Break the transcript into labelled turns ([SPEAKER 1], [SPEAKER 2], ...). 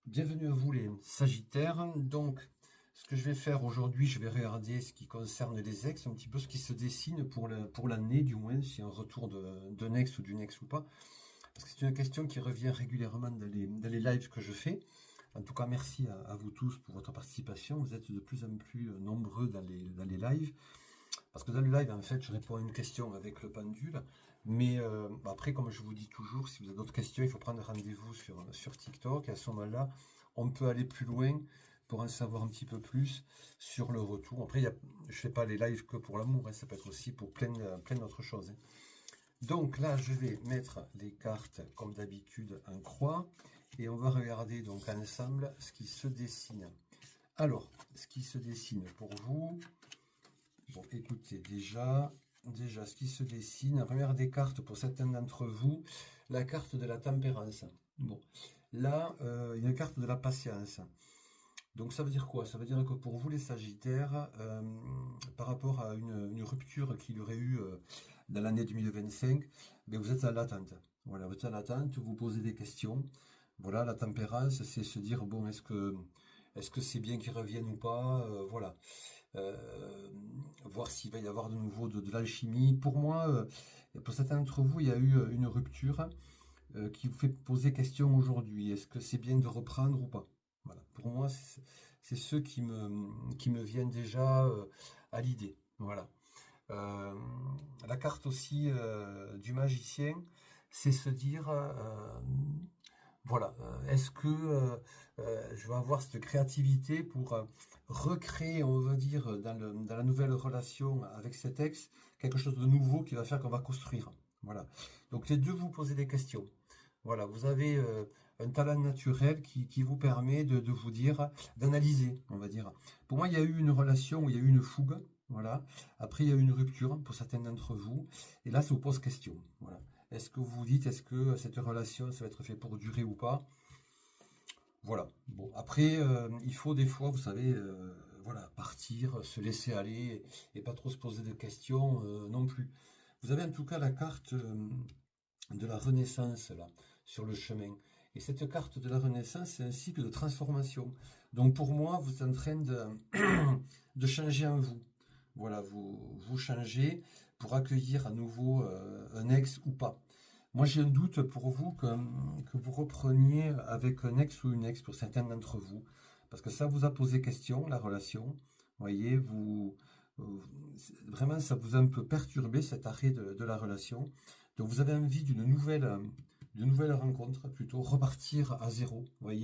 [SPEAKER 1] Bienvenue à vous les Sagittaires. Donc, ce que je vais faire aujourd'hui, je vais regarder ce qui concerne les ex, un petit peu ce qui se dessine pour l'année, du moins, s'il y a un retour d'un ex ou d'une ex ou pas. Parce que c'est une question qui revient régulièrement dans les lives que je fais. En tout cas, merci à vous tous pour votre participation. Vous êtes de plus en plus nombreux dans les lives. Parce que dans le live, en fait, je réponds à une question avec le pendule. Mais après, comme je vous dis toujours, si vous avez d'autres questions, il faut prendre rendez-vous sur TikTok. Et à ce moment-là, on peut aller plus loin pour en savoir un petit peu plus sur le retour. Après, je ne fais pas les lives que pour l'amour, hein, ça peut être aussi pour plein d'autres choses, hein. Donc là, je vais mettre les cartes, comme d'habitude, en croix. Et on va regarder donc ensemble ce qui se dessine. Alors, ce qui se dessine pour vous... Bon, écoutez, déjà, ce qui se dessine, la première des cartes pour certains d'entre vous, la carte de la tempérance. Bon, là, il y a une carte de la patience. Donc ça veut dire quoi? Ça veut dire que pour vous les Sagittaires, par rapport à une rupture qu'il y aurait eu dans l'année 2025, ben vous êtes à l'attente. Voilà, vous êtes à l'attente, vous posez des questions. Voilà, la tempérance, c'est se dire, bon, est-ce que c'est bien qu'ils reviennent ou pas? Voilà. Voir s'il va y avoir de nouveau de l'alchimie. Pour moi, pour certains d'entre vous, il y a eu une rupture qui vous fait poser question aujourd'hui. Est-ce que c'est bien de reprendre ou pas? Voilà. Pour moi, c'est ceux qui me viennent déjà à l'idée. Voilà. Euh, la carte aussi du magicien, c'est se dire, voilà, est-ce que je vais avoir cette créativité pour recréer, on va dire, dans la nouvelle relation avec cet ex, quelque chose de nouveau qui va faire qu'on va construire. Voilà. Donc les deux vous posez des questions. Voilà, vous avez un talent naturel qui vous permet de vous dire, d'analyser, on va dire. Pour moi, il y a eu une relation où il y a eu une fougue, voilà. Après, il y a eu une rupture pour certains d'entre vous. Et là, ça vous pose question. Voilà. Est-ce que vous vous dites, est-ce que cette relation, ça va être fait pour durer ou pas? Voilà. Bon, après, il faut des fois, vous savez, voilà, partir, se laisser aller et pas trop se poser de questions non plus. Vous avez en tout cas la carte de la Renaissance là, sur le chemin. Et cette carte de la Renaissance, c'est un cycle de transformation. Donc pour moi, vous êtes en train de changer en vous. Voilà, vous changez pour accueillir à nouveau un ex ou pas. Moi, j'ai un doute pour vous que vous repreniez avec un ex ou une ex pour certains d'entre vous, parce que ça vous a posé question, la relation. Voyez, euh, vraiment, ça vous a un peu perturbé cet arrêt de la relation. Donc, vous avez envie d'une nouvelle rencontre, plutôt repartir à zéro. Voyez.